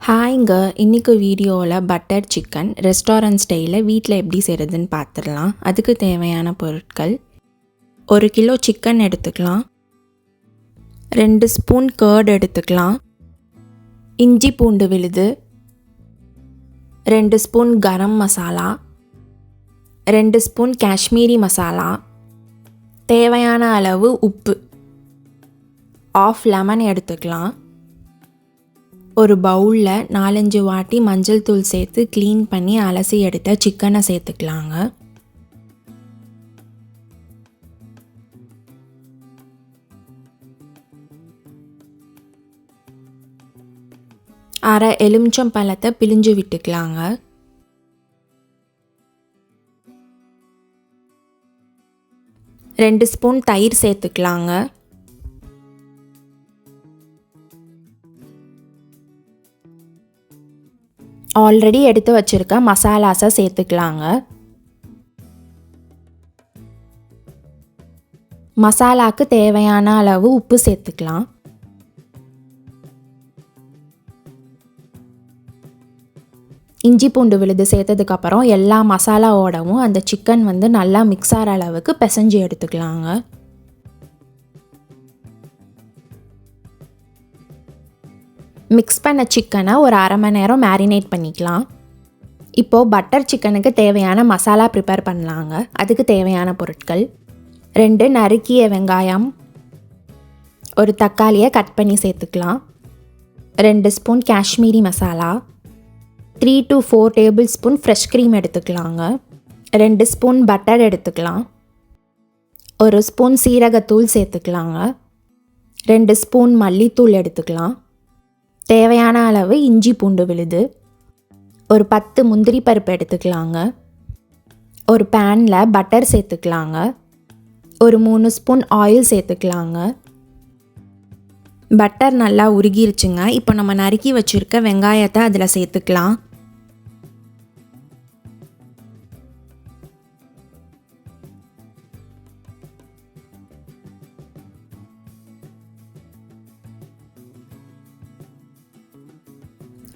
ஹாய்ங்க, இன்றைக்கி வீடியோவில் butter chicken restaurant ஸ்டைலில் வீட்டில் எப்படி செய்கிறதுன்னு பார்த்துடலாம். அதுக்கு தேவையான பொருட்கள்: 1 கிலோ சிக்கன் எடுத்துக்கலாம், 2 ஸ்பூன் கர்ட் எடுத்துக்கலாம், இஞ்சி பூண்டு விழுது, 2 ஸ்பூன் கரம் மசாலா, 2 ஸ்பூன் காஷ்மீரி மசாலா, தேவையான அளவு உப்பு, 1/2 லெமன் எடுத்துக்கலாம். ஒரு பவுலில் 4-5 வாட்டி மஞ்சள் தூள் சேர்த்து க்ளீன் பண்ணி அலசி எடுத்த சிக்கனை சேர்த்துக்கலாங்க. அரை எலுமிச்சம் பழத்தை பிழிஞ்சு விட்டுக்கலாங்க. ரெண்டு ஸ்பூன் தயிர் சேர்த்துக்கலாங்க. ஆல்ரெடி எடுத்து வச்சுருக்க மசாலாஸை சேர்த்துக்கலாங்க. மசாலாவுக்கு தேவையான அளவு உப்பு சேர்த்துக்கலாம். இஞ்சி பூண்டு விழுது சேர்த்ததுக்கப்புறம் எல்லா மசாலாவோடவும் அந்த சிக்கன் நல்லா மிக்ஸ் ஆகிற அளவுக்கு பிசைஞ்சு எடுத்துக்கலாங்க. மிக்ஸ் பண்ண சிக்கனை ஒரு அரை மணி நேரம் மேரினேட் பண்ணிக்கலாம். இப்போது பட்டர் சிக்கனுக்கு தேவையான மசாலா ப்ரிப்பேர் பண்ணலாங்க. அதுக்கு தேவையான பொருட்கள்: 2 நறுக்கிய வெங்காயம், ஒரு தக்காளியை கட் பண்ணி சேர்த்துக்கலாம், 2 spoon Kashmiri masala, 3 to 4 table spoon fresh cream எடுத்துக்கலாங்க, 2 ஸ்பூன் பட்டர் எடுத்துக்கலாம், 1 ஸ்பூன் சீரகத்தூள் சேர்த்துக்கலாங்க, 2 ஸ்பூன் மல்லித்தூள் எடுத்துக்கலாம், தேவையான அளவு இஞ்சி பூண்டு விழுது, ஒரு 10 முந்திரி பருப்பு எடுத்துக்கலாங்க. ஒரு பேனில் பட்டர் சேர்த்துக்கலாங்க. ஒரு 3 ஸ்பூன் ஆயில் சேர்த்துக்கலாங்க. பட்டர் நல்லா உருகிருச்சுங்க. இப்போ நம்ம நறுக்கி வச்சுருக்க வெங்காயத்தை அதில் சேர்த்துக்கலாம்.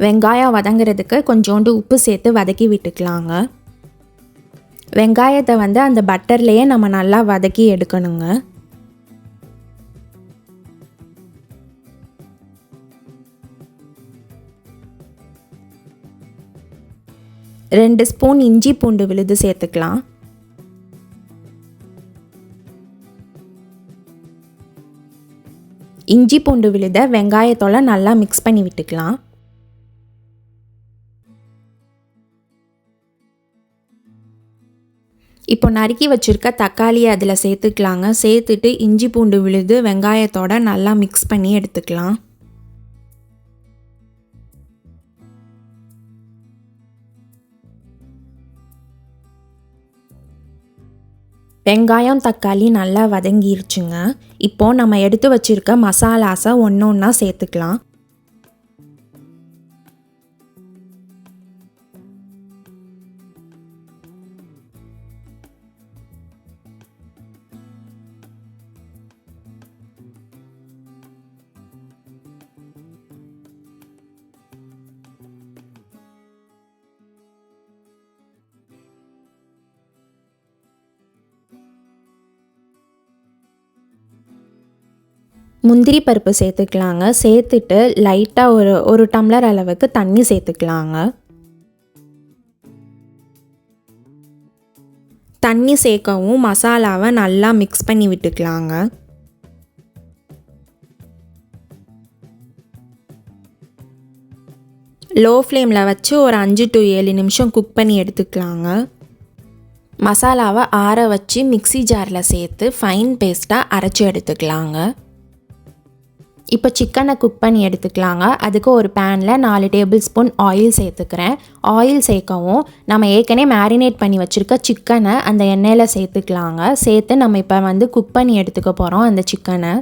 வெங்காயம் வதங்கிறதுக்கு கொஞ்சோண்டு உப்பு சேர்த்து வதக்கி விட்டுக்கலாங்க. வெங்காயத்தை அந்த பட்டர்லேயே நம்ம நல்லா வதக்கி எடுக்கணுங்க. ரெண்டு ஸ்பூன் இஞ்சி பூண்டு விழுது சேர்த்துக்கலாம். இஞ்சி பூண்டு விழுதை வெங்காயத்தோட நல்லா மிக்ஸ் பண்ணி விட்டுக்கலாம். இப்போ நறுக்கி வச்சுருக்க தக்காளியை அதில் சேர்த்துக்கலாங்க. சேர்த்துட்டு இஞ்சி பூண்டு விழுது வெங்காயத்தோட நல்லா மிக்ஸ் பண்ணி எடுத்துக்கலாம். வெங்காயம் தக்காளி நல்லா வதங்கிருச்சுங்க. இப்போது நம்ம எடுத்து வச்சுருக்க மசாலாஸை ஒன்று ஒன்றா சேர்த்துக்கலாம். முந்திரி பருப்பு சேர்த்துக்கலாங்க. சேர்த்துட்டு லைட்டாக ஒரு டம்ளர் அளவுக்கு தண்ணி சேர்த்துக்கலாங்க. தண்ணி சேர்க்கவும் மசாலாவை நல்லா மிக்ஸ் பண்ணி விட்டுக்கலாங்க. லோ ஃப்ளேமில் வச்சு ஒரு 5 to 7 நிமிஷம் குக் பண்ணி எடுத்துக்கலாங்க. மசாலாவை ஆற வச்சு மிக்ஸி ஜாரில் சேர்த்து ஃபைன் பேஸ்ட்டாக அரைச்சி எடுத்துக்கலாங்க. இப்போ சிக்கனை குக் பண்ணி எடுத்துக்கலாங்க. அதுக்கு ஒரு பேனில் 4 டேபிள் ஸ்பூன் ஆயில் சேர்த்துக்கிறேன். ஆயில் சேர்க்கவும் நம்ம ஏற்கனவே மேரினேட் பண்ணி வச்சுருக்க சிக்கனை அந்த எண்ணெயில் சேர்த்துக்கலாங்க. சேர்த்து நம்ம இப்போ குக் பண்ணி எடுத்துக்க போகிறோம் அந்த சிக்கனை.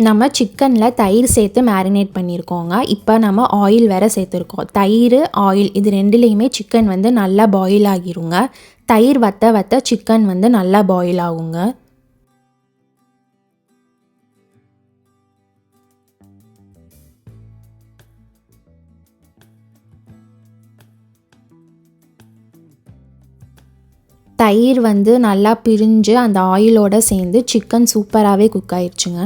நம்ம சிக்கனில் தயிர் சேர்த்து மேரினேட் பண்ணியிருக்கோங்க. இப்போ நம்ம ஆயில் வேறு சேர்த்துருக்கோம். தயிர், ஆயில் இது ரெண்டுலேயுமே சிக்கன் நல்லா பாயில் ஆகிருங்க. தயிர் வற்ற வற்ற சிக்கன் நல்லா பாயில் ஆகுங்க. தயிர் வந்து நல்லா பிரிஞ்சு அந்த ஆயிலோடு சேர்ந்து சிக்கன் சூப்பராகவே குக் ஆயிடுச்சுங்க.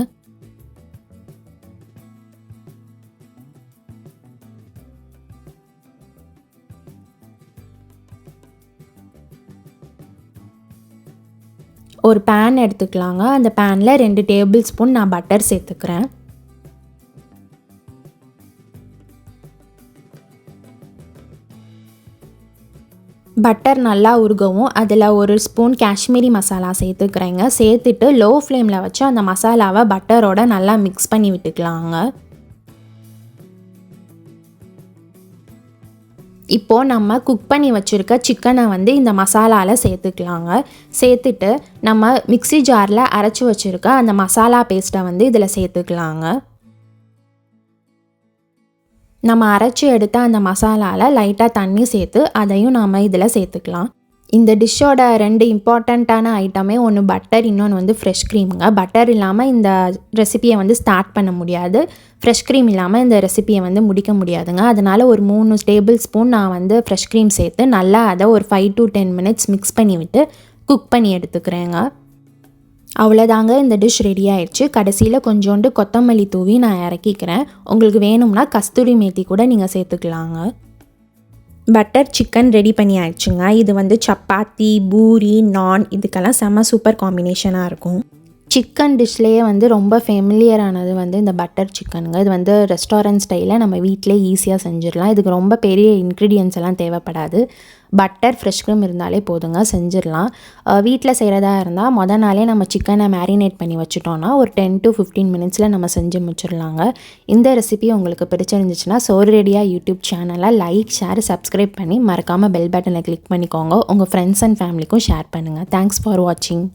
ஒரு பேன் எடுத்துக்கலாங்க. அந்த பேனில் 2 டேபிள் ஸ்பூன் நான் பட்டர் சேர்த்துக்கிறேன். பட்டர் நல்லா உருகவும் அதில் ஒரு ஸ்பூன் காஷ்மீரி மசாலா சேர்த்துக்கிறேங்க. சேர்த்துட்டு லோ ஃப்ளேமில் வச்சு அந்த மசாலாவை பட்டரோட நல்லா மிக்ஸ் பண்ணி விட்டுக்கலாங்க. இப்போது நம்ம குக் பண்ணி வச்சுருக்க சிக்கனை வந்து இந்த மசாலாவில் சேர்த்துக்கலாங்க. சேர்த்துட்டு நம்ம மிக்ஸி ஜாரில் அரைச்சி வச்சுருக்க அந்த மசாலா பேஸ்ட்டை வந்து இதில் சேர்த்துக்கலாங்க. நம்ம அரைச்சி எடுத்த அந்த மசாலாவில் லைட்டாக தண்ணி சேர்த்து அதையும் நாம் இதில் சேர்த்துக்கலாம். இந்த டிஷ்ஷோட 2 இம்பார்ட்டண்ட்டான ஐட்டமே ஒன்று பட்டர், இன்னொன்று வந்து ஃப்ரெஷ் க்ரீமுங்க. பட்டர் இல்லாமல் இந்த ரெசிபியை வந்து ஸ்டார்ட் பண்ண முடியாது, ஃப்ரெஷ் க்ரீம் இல்லாமல் இந்த ரெசிபியை வந்து முடிக்க முடியாதுங்க. அதனால் ஒரு 3 டேபிள் ஸ்பூன் நான் வந்து ஃப்ரெஷ் க்ரீம் சேர்த்து நல்லா அதை ஒரு 5 to 10 மினிட்ஸ் மிக்ஸ் பண்ணி விட்டு குக் பண்ணி எடுத்துக்கிறேங்க. அவ்வளோதாங்க, இந்த டிஷ் ரெடி ஆயிடுச்சு. கடைசியில் கொஞ்சோண்டு கொத்தமல்லி தூவி நான் இறக்கிக்கிறேன். உங்களுக்கு வேணும்னா கஸ்தூரி மேத்தி கூட நீங்கள் சேர்த்துக்கலாங்க. பட்டர் சிக்கன் ரெடி பண்ணி ஆயிடுச்சுங்க. இது வந்து சப்பாத்தி, பூரி, நான் இதுக்கெல்லாம் செம்ம சூப்பர் காம்பினேஷனாக இருக்கும். சிக்கன் டிஷ்லேயே வந்து ரொம்ப ஃபெமிலியரானது வந்து இந்த பட்டர் சிக்கனுங்க. இது வந்து ரெஸ்டாரண்ட் ஸ்டைலில் நம்ம வீட்டிலே ஈஸியாக செஞ்சிடலாம். இதுக்கு ரொம்ப பெரிய இன்க்ரீடியன்ஸ் எல்லாம் தேவைப்படாது. பட்டர், ஃப்ரெஷ் க்ரீம் இருந்தாலே போதுங்க, செஞ்சிடலாம். வீட்டில் செய்கிறதா இருந்தால் மொதல் நாளே நம்ம சிக்கனை மேரினேட் பண்ணி வச்சுட்டோன்னா ஒரு 10 to 15 மினிட்ஸில் நம்ம செஞ்சு முடிச்சிடலாங்க. இந்த ரெசிபி உங்களுக்கு பிடிச்சிருந்துச்சுன்னா சோறு ரெடியா யூடியூப் சேனலை லைக், ஷேர், சப்ஸ்கிரைப் பண்ணி மறக்காமல் பெல் பட்டனை கிளிக் பண்ணிக்கோங்க. உங்கள் ஃப்ரெண்ட்ஸ் அண்ட் ஃபேமிலிக்கும் ஷேர் பண்ணுங்கள். தேங்க்ஸ் ஃபார் வாட்சிங்.